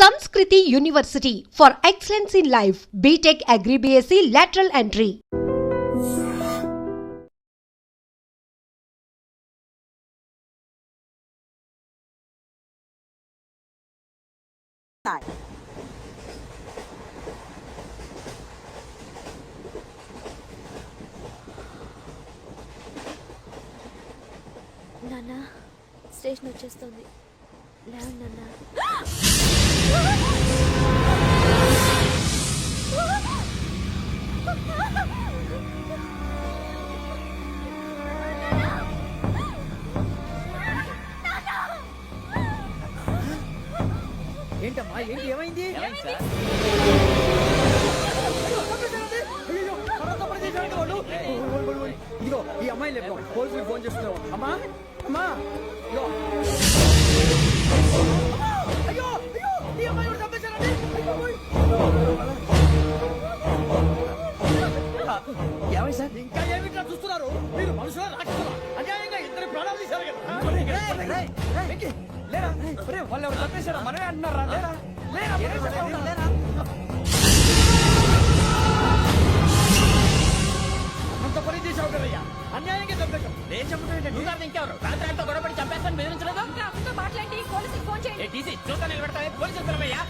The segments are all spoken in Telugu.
Samskriti University for excellence in life. BTech Agri BSc lateral entry. నాన్న స్టేషన్ వచ్చేస్తుంది లేవు నాన్న ఏంటమ్మా ఏంటి ఏమైంది ఇదిగో ఈ అమ్మాయి లేదు పోలీసులకు ఫోన్ చేస్తున్నావు అమ్మా అమ్మా ఇదిగో అయ్యో అయ్యో ఈ అమ్మాయి కూడా చంపేశారండి ఏమై సార్ ఇంకా ఏమిట్లా చూస్తున్నారు మీరు మనుషుల రాక్షసులా అన్యాయంగా ఇద్దరు ప్రాణాలు తీశారు కదా లేరా వాళ్ళు ఎవరు చంపేశారు మనమే అంటున్నారా లేరా లేరా అంత పని చేసావు కదయ్యా అన్యాయంగా చంపేశావు నేను చంపడం ఇంకెవరు రాత్రి గొడవపడి చంపేస్తాను బెదిరించలేదు మాట్లాడి పోలీసుకి ఫోన్ చేయండి టీసీ చూస్తా నిలబెడతా పోలీసులు పిలవయ్యా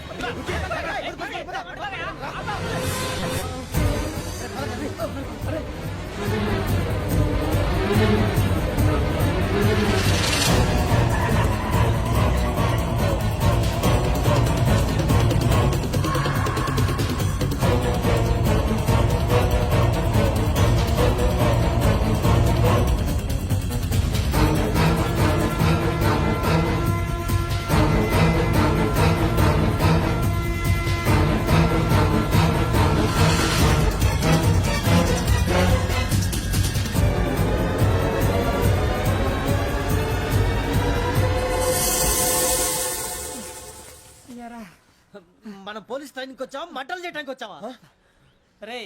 మనం పోలీస్ ట్రైనింగ్ వచ్చావా మంటలు చేయడానికి వచ్చావా రే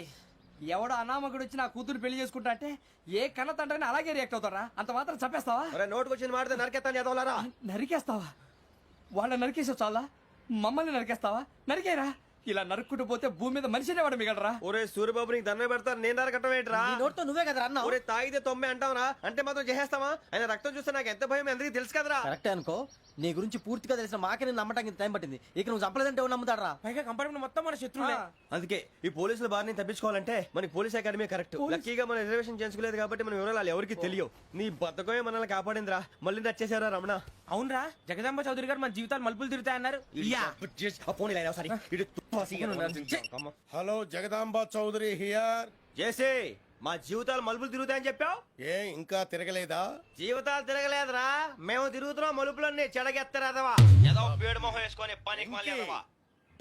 ఎవడో అనామకుడు వచ్చి నా కూతురు పెళ్లి చేసుకుంటా అంటే ఏ కన్న తండ్రిని అలాగే రియాక్ట్ అవుతారా అంత మాత్రం చంపేస్తావా నోటుకు వచ్చింది మాడితే నరికేస్తాను చదవాలరా నరికేస్తావా వాళ్ళ నరికేసావు చాలా మమ్మల్ని నరికేస్తావా నరికేరా ఇలా నరుక్కుంటూ పోతే భూమి మీద మనిషినే వాడు మిగలరా ఒరే సూర్యబాబు నీకు దండ పెడతాను నేను నరకటం ఏంట్రా నోటితో నువ్వే కదా అన్న ఒరే తాగితే తొమ్మే అంటావరా అంటే మాత్రం చేసేస్తావా ఆయన రక్తం చూస్తే నాకు ఎంత భయం అందరికీ తెలుసు కదరా కరెక్టే అనుకో నీ గురించి పూర్తిగా తెలిసిన మాకే నేను నమ్మటానికి టైం పట్టింది ఇక నువ్వు చంపలేదంటే ఎవరు నమ్ముతాడరా పైగా కంపార్ట్మెంట్ మొత్తం మన శత్రువులే అందుకే ఈ పోలీసుల బారిని తప్పించుకోవాలంటే మనకి పోలీస్ అకాడమీ కరెక్ట్ లక్కీగా మనం రిజర్వేషన్ చేసుకోలేదు కాబట్టి మనం వివరాలు ఎవరికి తెలియవు నీ బద్దకమే మనల్ని కాపాడిందిరా మళ్ళీ నచ్చేసారా రమణ అవునరా జగదాంబ చౌదరి గారు మన జీవితాలు మలుపులు తిరుగుతాయన్నారు హలో జగదాంబ చౌదరి హియర్. చేసే మా జీవితాలు మలుపులు తిరుగుతాయని చెప్పావు ఏ ఇంకా తిరగలేదా? జీవితాలు తిరగలేదురా మేము తిరుగుతున్నాం మలుపులన్నీ చెడగెత్తరాదవా ఏదో పేడు మొహం వేసుకొని పనికి మళ్ళీ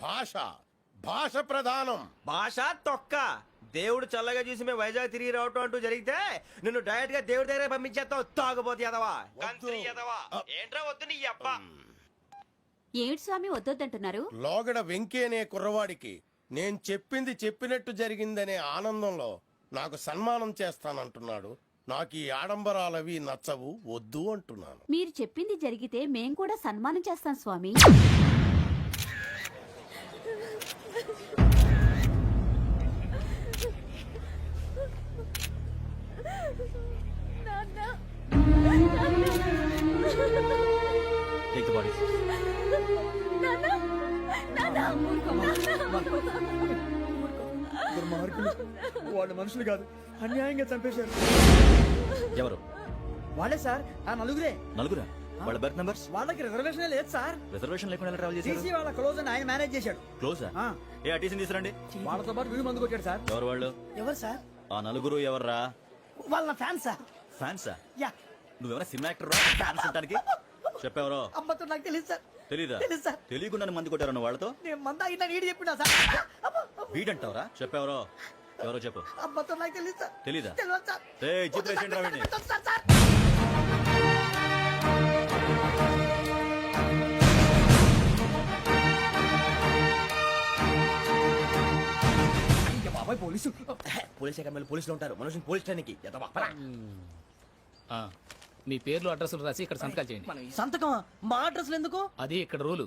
భాష భాష ప్రధానం. భాష తొక్క దేవుడు చల్లగా చూసి మేము వైజాగ్ తిరిగి రావటం అంటూ జరిగితే నిన్ను డైరెక్ట్ గా దేవుడి దగ్గర పంపించేస్తావు తాగుబోతు ఎదవా గంత్రి ఎదవా ఏంట్రా వద్దు నీ అబ్బా ఏమిటి స్వామి వద్దొద్దంటున్నారు లోగడ వెంకీ అనే కుర్రవాడికి నేను చెప్పింది చెప్పినట్టు జరిగిందనే ఆనందంలో నాకు సన్మానం చేస్తానంటున్నాడు. నాకు ఈ ఆడంబరాలవి నచ్చవు, వద్దు అంటున్నాను. మీరు చెప్పింది జరిగితే మేం కూడా సన్మానం చేస్తాం స్వామి. Take the body. వాళ్ళు మనుషులు కాదు అన్యాయంగా చంపేశారు. ఎవరు? వాళ్ళే సార్ ఆ నలుగురే. నలుగురా? వాళ్ళ బర్త్ నంబర్స్? వాళ్ళకి రిజర్వేషన్ లేదు సార్. రిజర్వేషన్ లేకుండా ట్రావెల్ చేశారు? టీసీ వాళ్ళ క్లోజ్ అని ఆయన మేనేజ్ చేశాడు. క్లోజా? ఏ టీసీని తీసుకురండి. వాళ్ళతో పాటు వీడు మందు కొట్టాడు సార్. ఎవరు వాళ్ళు? ఎవరు సార్? ఆ నలుగురు ఎవర్రా? వాళ్ళ ఫ్యాన్స్ సార్. ఫ్యాన్సా? యా. నువ్వెవరా సినిమా యాక్టర్ ఫ్యాన్స్ అంటానికి? చెప్పెవరో? అమ్మతో నాకు తెలియదు సార్. తెలీదా? తెలుసు సార్. తెలియకుండా మంది కొట్టారు వాళ్ళతో? నేను మంద అయినా నీడి చెప్పినా సార్. వీడంటావరా? చెప్పెవరో? ఎవరో చెప్పు. అమ్మతో నాకు తెలియదు సార్. తెలీదా? తెలియదు సార్. చెప్పేసి రావండి. సార్ పోలీసు పోలీస్ అకాడమీలో పోలీసులు ఉంటారు మనుషులు పోలీస్ ట్రైనింగ్ మీ పేర్లు అడ్రస్లు రాసి ఇక్కడ సంతకాలు చేయండి. సంతకం మా అడ్రస్లు ఎందుకు? అది ఇక్కడ రూలు.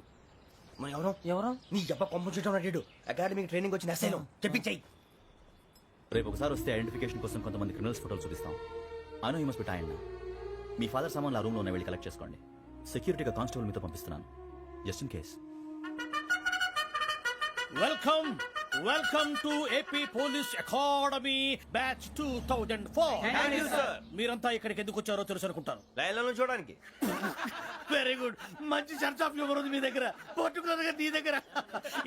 మనం ఎవరో ఎవరు నీ అబ్బా పంపించడం అడిగాడు అకాడమిక్ ట్రైనింగ్ వచ్చిన అసైలం చెప్పించాయి. రేపు ఒకసారి వస్తే ఐడెంటిఫికేషన్ కోసం కొంతమంది క్రిమినల్స్ ఫోటోలు చూపిస్తాం. Anu you must be tired. మీ ఫాదర్ సామాన్లు ఆ రూమ్లో ఉన్న వెళ్ళి కలెక్ట్ చేసుకోండి. సెక్యూరిటీగా కానిస్టేబుల్ మీతో పంపిస్తున్నాను, just in case. Welcome to AP police academy batch 2004. మీరంతా ఇక్కడికి ఎందుకు వచ్చారో తెలుసు అనుకుంటాను. లైన్లను చూడడానికి. వెరీ గుడ్, మంచి చర్చ్ ఆఫ్ హ్యూమర్ ఉంది మీ దగ్గర, పర్టికులర్ గా నీ దగ్గర.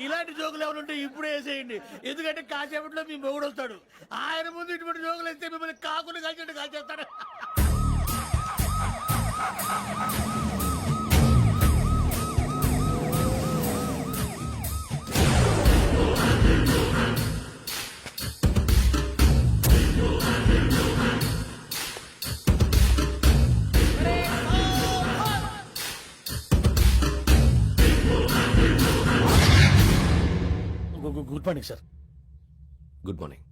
ఇలాంటి జోకులు ఎవరుంటే ఇప్పుడే వేసేయండి, ఎందుకంటే కాసేపట్లో మీ మొగుడు వస్తాడు. ఆయన ముందు ఇటువంటి జోకులు వేస్తే మిమ్మల్ని కాకుండా కాల్చేట్టు కాల్చేస్తాడు. Good morning sir. Good morning.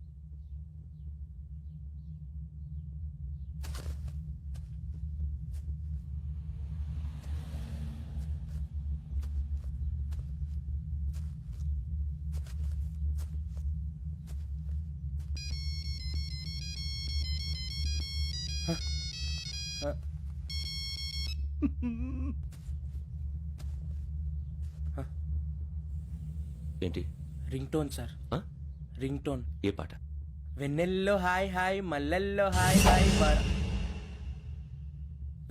ఏంటి ring tone sir, ring tone. ఏ పాట? వెన్నెల్లో హాయ్ హాయ్, మల్లెల్లో హాయ్ హాయ్.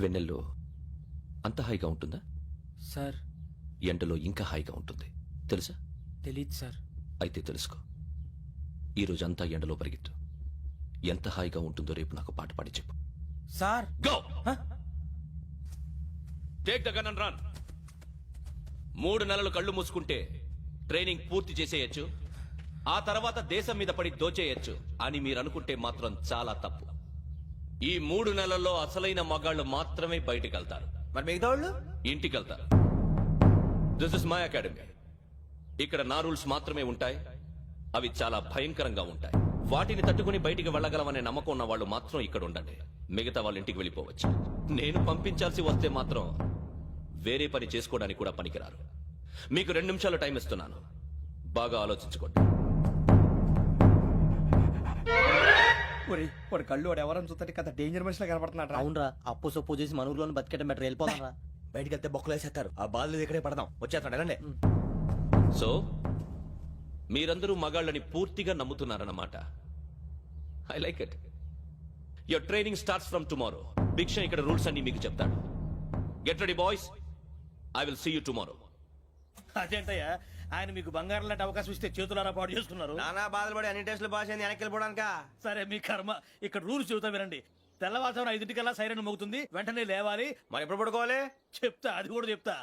వెన్నెల్లో అంత హాయిగా ఉంటుందా? సార్ ఎండలో ఇంకా హాయిగా ఉంటుంది తెలుసా? తెలీదు సార్. అయితే తెలుసుకో. ఈరోజు అంతా ఎండలో పరిగెత్తు. ఎంత హాయిగా ఉంటుందో రేపు నాకు పాట పాడి చెప్పు. Sir go take the gun and run. 3 నెలలు కళ్ళు మూసుకుంటే ట్రైనింగ్ పూర్తి చేసేయచ్చు, ఆ తర్వాత దేశం మీద పడి దోచేయచ్చు అని మీరు అనుకుంటే మాత్రం చాలా తప్పు. ఈ 3 నెలల్లో అసలైన మగాళ్ళు మాత్రమే బయటికి వెళ్తారు. మరి మిగతా వాళ్ళు ఇంటికి వెళ్తారు. This is my academy. ఇక్కడ నా రూల్స్ మాత్రమే ఉంటాయి. అవి చాలా భయంకరంగా ఉంటాయి. వాటిని తట్టుకుని బయటికి వెళ్ళగలమనే నమ్మకం ఉన్న వాళ్ళు మాత్రం ఇక్కడ ఉండండి. మిగతా వాళ్ళ ఇంటికి వెళ్ళిపోవచ్చు. నేను పంపించాల్సి వస్తే మాత్రం వేరే పని చేసుకోవడానికి కూడా పనికిరారు. మీకు 2 నిమిషాలు టైం ఇస్తున్నాను, బాగా ఆలోచించుకోండి. వాడు కళ్ళు వాడు ఎవరైనా చూస్తే కదా డేంజర్ మనిషిలో కనపడుతున్నాడు. అవునరా, అప్పు సొప్పు చేసి మన ఊర్లో బతికేయడం బెటర్. వెళ్ళిపోతారా? బయటికి వెళ్తే బొక్కలు వేసేస్తారు. ఆ బాధలు ఇక్కడే పడదాం. వచ్చేస్తాడు వెళ్ళండి. సో మీరందరూ మగాళ్ళని పూర్తిగా నమ్ముతున్నారన్నమాట. I like it. Your training starts from tomorrow. Bhiksha ఇక్కడ రూల్స్ అన్ని మీకు చెప్తాడు. Get ready boys, I will see you tomorrow. అదేంటయ్యా, ఆయన మీకు బంగారం లాంటి అవకాశం ఇస్తే చేతులారా పాటు చేసుకున్నారు. నానా బాధలు పడి అన్ని టెస్టులు పాస్ అయింది, వెనక్కి వెళ్ళిపోవడానికా? సరే మీ కర్మ. ఇక్కడ రూల్స్ చెబుతా వినండి. తెల్లవారుజామున 5 సైరన్ మోగుతుంది, వెంటనే లేవాలి. మరి ఎప్పుడు పడుకోవాలి? చెప్తా, అది కూడా చెప్తా.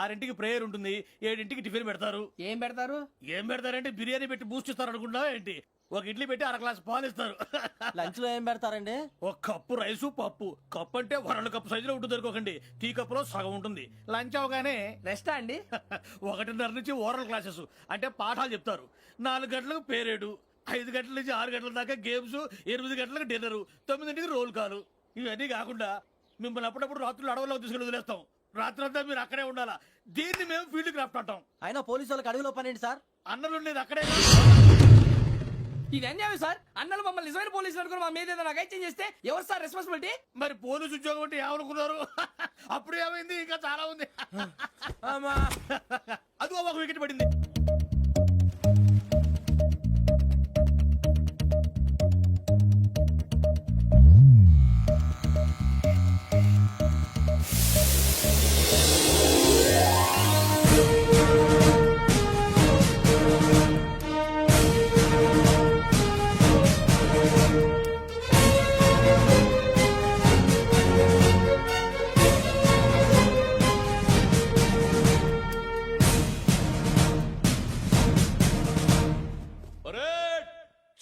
6 ప్రేయర్ ఉంటుంది, 7 టిఫిన్ పెడతారు. ఏం పెడతారు? ఏం పెడతారంటే బిర్యానీ పెట్టి బూస్ట్ ఇస్తారు అనుకుంటా ఏంటి? ఒక ఇడ్లీ పెట్టి 1 గ్లాస్ పాలు ఇస్తారు. లంచ్ లో ఏం పెడతారండి? ఒక కప్పు రైసు పప్పు. కప్పు అంటే 1/2 కప్పు సైజులో ఉంటుంది అనుకోకండి. టీ కప్పులో సగం ఉంటుంది. లంచ్ అవగానే రెస్టా అండి? 1:30 నుంచి ఓరల్ క్లాసెస్ అంటే పాఠాలు చెప్తారు. 4 గంటలకు పేరేడు, 5 గంటల నుంచి 6 గంటల దాకా గేమ్స్, 8 గంటలకు డిన్నర్, 9ంటికి రోల్ కాలు. ఇవన్నీ కాకుండా మిమ్మల్ని అప్పుడప్పుడు రాత్రులు అడవుల్లో తీసుకుని వదిలేస్తాం. రాత్రంతా మీరు అక్కడే ఉండాలా. దీన్ని మేము ఫీల్డ్ క్రాఫ్ట్ అంటాం. అయినా పోలీసు వాళ్ళకి అడవిలో పని ఏంటి సార్? అన్నలు ఉండేది అక్కడే. ఇది అన్యాయం సార్. అన్నలు మమ్మల్ని నిజమైన పోలీసులు అనుకుని మా మీద ఏదైనా అగైత్యం చేస్తే ఎవరు సార్ రెస్పాన్సిబిలిటీ? మరి పోలీసు ఉద్యోగం అంటే ఏమనుకున్నారు? అప్పుడు ఏమైంది, ఇంకా చాలా ఉంది. అది ఒక వికెట్ పడింది.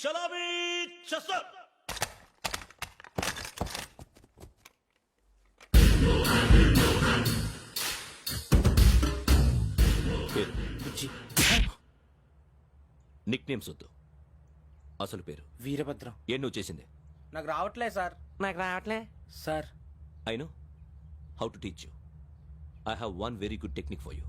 చలామీ చస్టర్. నిక్ నేమ్స్ వద్దు, అసలు పేరు. వీరభద్రం. ఏం నువ్వు చేసింది? నాకు రావట్లే సార్. నాకు రావట్లే sir. I know how to teach you. I have 1 very good technique for you.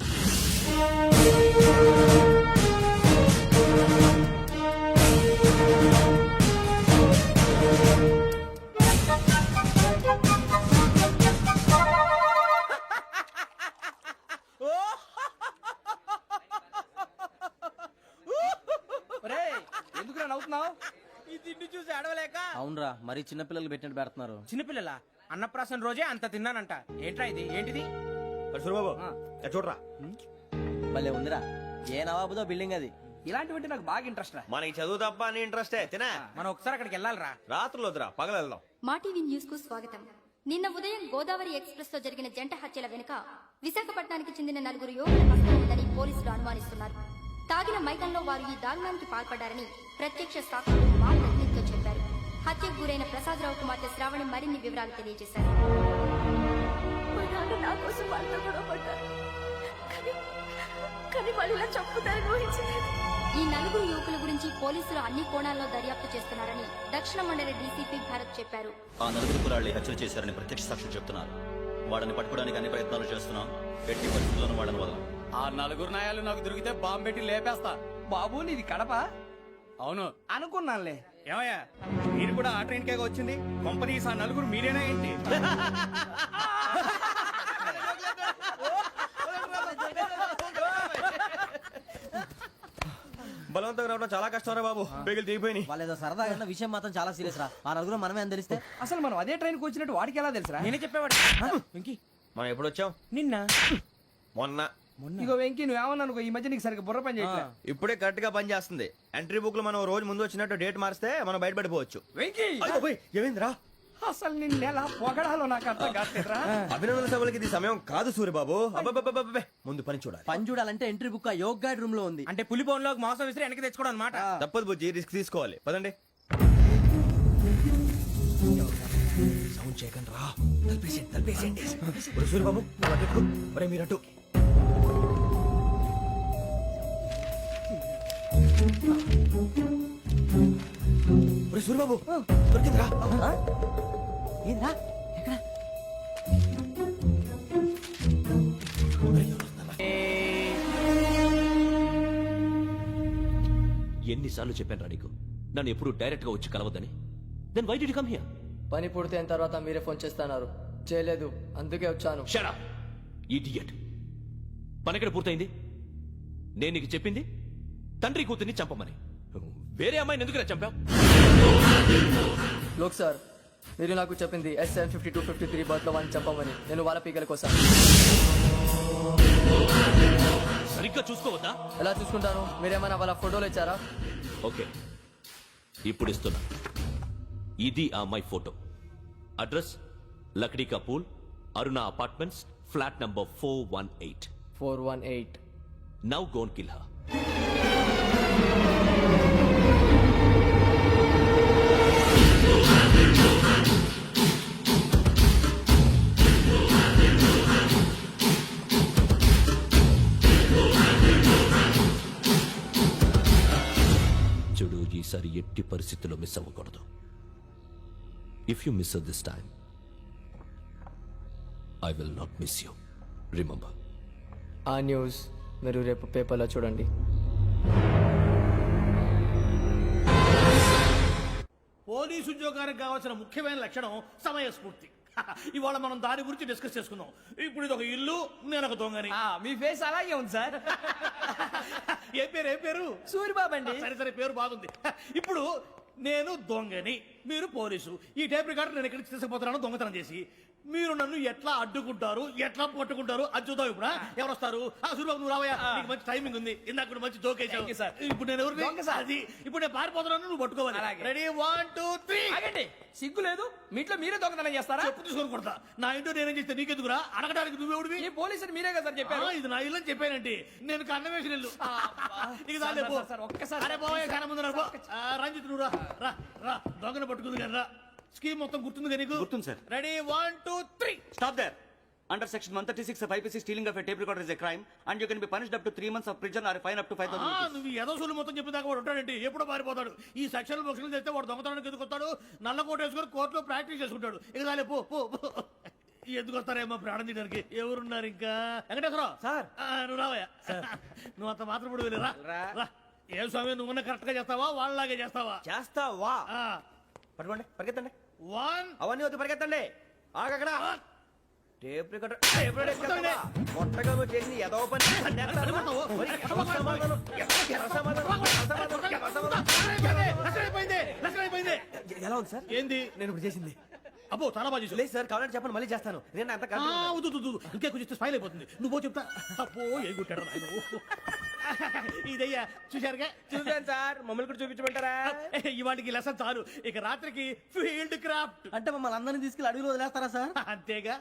ఎందుకు నవ్వుతున్నావు? ఈ తిండి చూసి అడవలేక అవునరా మరీ చిన్నపిల్లలు పెట్టినట్టు పెడుతున్నారు. చిన్నపిల్లల అన్నప్రాసన రోజే అంత తిన్నానంట. ఏంట్రా ఇది? ఏంటిది? సూరిబాబు చూడరా, భలే ఉందిరా. ఏ నవాబుదో బిల్డింగ్ అది. ఇలాంటివంటే నాకు బాగా ఇంట్రెస్ట్ రా. మనకి చదువు తప్ప అని ఇంట్రెస్టే తినా. మనం ఒకసారి అక్కడికి వెళ్ళాలిరా. రాత్రులు వద్దురా, పగలు వెళ్దాం. మా టీవీ న్యూస్ కు స్వాగతం. నిన్న ఉదయం గోదావరి ఎక్స్ప్రెస్ లో జరిగిన జంట హత్యల వెనుక విశాఖపట్నానికి చెందిన 4 యువకుల హస్తం ఉందని పోలీసులు అనుమానిస్తున్నారు. తాగిన మైకంలో వారు ఈ దారుణానికి పాల్పడ్డారని ప్రత్యక్ష సాక్షులు మా ప్రతినిధితో చెప్పారు. హత్యకు గురైన ప్రసాదరావు కుమార్తె శ్రావణి మరిన్ని వివరాలు తెలియజేశారు. ఈ 4 యువకుల గురించి పోలీసులు అన్ని కోణాల్లో దర్యాప్తు చేస్తున్నారని దక్షిణ మండలి డీసీపీ భరత్ చెప్పారు. ఆ 4 కురాళ్లు హత్యలు చేశారని ప్రత్యక్ష సాక్షులు చెప్తున్నారు. వాళ్ళని పట్టుకోవడానికి అన్ని ప్రయత్నాలు చేస్తున్నాం. ఎట్టి పరిస్థితుల్లోనూ వాళ్ళని వదలం. ఆ 4 నాయాలు నాకు దొరికితే బాంబు పెట్టి లేపేస్తా. బాబు నీది కడప? అవును అనుకున్నానులే. ఏమయ్యా మీరు కూడా ఆ ట్రైన్ కేగా వచ్చింది? కంపెనీస్ ఆ 4 మీరేనా ఏంటి? బలవంతంగా రావడం చాలా కష్టం రా బాబు. బేగులు దిగిపోయినాయి. వాళ్ళేదో సరదాగా అన్న విషయం మాత్రం చాలా సీరియస్ రా. ఆ నలుగురు మనమే అని తెలిస్తే అసలు మనం అదే ట్రైన్ కి వచ్చినట్టు వాడికి ఎలా తెలుసురా? నేనే చెప్పేవాడు. వెంకీ మనం ఎప్పుడు వచ్చాం? నిన్న మొన్న. ఇగో వెంకీ నువ్వేమన్నా అనుకో, ఈ మధ్య నీకు సరిగ్గా బుర్ర పని చేయట్లే. ఇప్పుడే కరెక్ట్ గా పని చేస్తుంది. ఎంట్రీ బుక్ లో మనం రోజు ముందు వచ్చినట్టు డేట్ మారిస్తే మనం బయటపడిపోవచ్చు. వెంకీ ఏమైందిరా? అసలు నిన్న ఎలా పొగడాలో నాకు అర్థం కాట్లేదురా. అభినందన సభలకి ఇది సమయం కాదు సూరిబాబు. అబ్బబ్బబ్బబ్బబ్బే, ముందు పని చూడాలి. పని చూడాలంటే ఎంట్రీ బుక్ ఆ యోగ్ గైడ్ రూమ్ లో ఉంది. అంటే పులి బోన్లోకి మాంసం విసిరి వెనక్కి తెచ్చుకోవడం అనమాట. తప్పదు బుజ్జి, రిస్క్ తీసుకోవాలి. పదండి. సౌండ్ చేయకండి రా. తలపేసేయండి. సూరిబాబు మీరు అటు. సూరిబాబు దొరికిందిరా. ఏంద్రా ఎక్కడ? ఎన్నిసార్లు చెప్పాను రా నీకు నన్ను ఎప్పుడు డైరెక్ట్ గా వచ్చి కలవద్దని? Then why did you come here? పని పూర్తయిన తర్వాత మీరే ఫోన్ చేస్తున్నారు. చేయలేదు, అందుకే వచ్చాను. Shut up idiot. పని ఎక్కడ పూర్తయింది? నేను నీకు చెప్పింది తండ్రి కూతుర్ని చంపమని. వేరే అమ్మాయిని ఎందుకు చంపావు? లోక్ సార్, మీరు నాకు చెప్పింది SN5253 బర్త్ లో వాడిని చంపమని. నేను వాళ్ళ పీకల కోసం. సరిగ్గా చూసుకోవద్దా? ఎలా చూసుకుంటాను? మీరేమైనా వాళ్ళ ఫోటోలు ఇచ్చారా? ఓకే, ఇప్పుడు ఇస్తున్నా. ఇది ఆ అమ్మాయి ఫోటో. అడ్రస్ లక్డీ కా pool, Aruna apartments, flat number 418. 418. Now go and kill her. చూడు, ఈసారి ఎట్టి పరిస్థితుల్లో మిస్ అవ్వకూడదు. If you miss this time I will not miss you. Remember. ఆ న్యూస్ మీరు రేపు పేపర్లో చూడండి. పోలీసు ఉద్యోగానికి కావాల్సిన ముఖ్యమైన లక్షణం సమయస్ఫూర్తి. ఇవాళ మనం దాని గురించి డిస్కస్ చేసుకుందాం. ఇప్పుడు ఇది ఒక ఇల్లు, నేను ఒక దొంగని. మీ ఫేస్ అలాగే ఉంది సార్. ఏ పేరు? సూరిబాబు అండి. సరే పేరు బాగుంది. ఇప్పుడు నేను దొంగని, మీరు పోలీసు. ఈ టైప్ రికార్డు నేను ఎక్కడికి తీసుకుపోతున్నాను దొంగతనం చేసి. మీరు నన్ను ఎట్లా అడ్డుకుంటారు, ఎట్లా పట్టుకుంటారు అది చూద్దాం. ఇప్పుడు ఎవరు వస్తారు? సూరిబాబు నువ్వు రావయ్యా, నీకు మంచి టైమింగ్ ఉంది. ఇందాక మంచి జోకేసావు సార్. ఇప్పుడు నేను ఎవరు? అది ఇప్పుడు నేను పారిపోతున్నాను, నువ్వు పట్టుకోవాలి. రెడీ 1 2 3. ఆగండి, సిగ్గు లేదు? మీ ఇంట్లో మీరే దొంగతనం చేస్తారా? చెప్పు తీసుకొని కొడతా. నా ఇంట్లో నేనేం చేస్తే నీకెందుకురా? అడగడానికి నువ్వెవడివి? ఈ పోలీసులు మీరే కదా సార్ చెప్పారు. ఇది నా ఇల్లు అని చెప్పానంటే నేను కన్న వేసిన ఇల్లు. నీకు దాలే పో. ఒక్కసారి అరే బావయ్య, కన్న ముందు రా. రంజిత్ నువ్వు రా. దొంగను పట్టుకుంది కదా. స్కీమ్ మొత్తం గుర్తుంది నీకు? గుర్తుంది sir. Ready 1 2 3. Stop there. Under section 136 of IPC, stealing of a tape recorder is a crime and you can be punished up to 3 months of prison or a fine up to 5,000 rupees. నువ్వు ఏదో సూలు మొత్తం చెప్పేదాకా వాడు ఉంటాడంటే ఎప్పుడో పారిపోతాడు. ఈ సెక్షన్ బుక్స్లు చేస్తే వాడు దొంగతనానికి ఎదుకొస్తాడు. నల్ల కోట వేసుకొని కోర్టులో ప్రాక్టీస్ చేసుకుంటాడు. ఇక దాలే పో. ఎందుకు వస్తారేమో ప్రాణం తీయడానికి ఎవరున్నారు ఇంకా వెంకటేశ్వరరావు సార్. నువ్వు రావయ్యా నువ్వు అంత మాత్రం ఇప్పుడు వెళ్ళిరా రా. ఏం స్వామి నువ్వు కరెక్ట్ గా చేస్తావా వాళ్ళలాగే చేస్తావా చేస్తావా పట్టుకోండి పరిగెత్తండి 1 అవన్నీ వద్దు పరిగెత్తండి ఆగక్కడ టేప్ రికార్డర్ ఎత్తుకెళ్తావా? కొత్తగా నువ్వు చేసింది ఏదో పని అన్నేస్తారు. మరి ఎవరి సమాధానం? ఎవరి సమాధానం? అయిపోయింది ఎలా ఉంది సార్ ఏంది నేను ఇప్పుడు చేసింది? అబ్బో చాలా బాగా చేసావు. లేదు సార్ కావాలంటే చెప్పండి మళ్ళీ చేస్తాను. నేను అంత వద్దు, వద్దు, వద్దు. ఇంకే కొంచెం స్మైల్ అయిపోతుంది నువ్వు చెప్తా. అబ్బో ఏం కొట్టాడు నాయన. ఇదయ్యా చూశారుగా. చూసాను సార్ మమ్మల్ని కూడా చూపించమంటారా? ఇవాటికి లెసన్ చాలు. ఇక రాత్రికి ఫీల్డ్ క్రాఫ్ట్ అంటే మమ్మల్ని అందరినీ తీసుకెళ్ళి అడుగులో వదిలేస్తారా సార్? అంతేగా.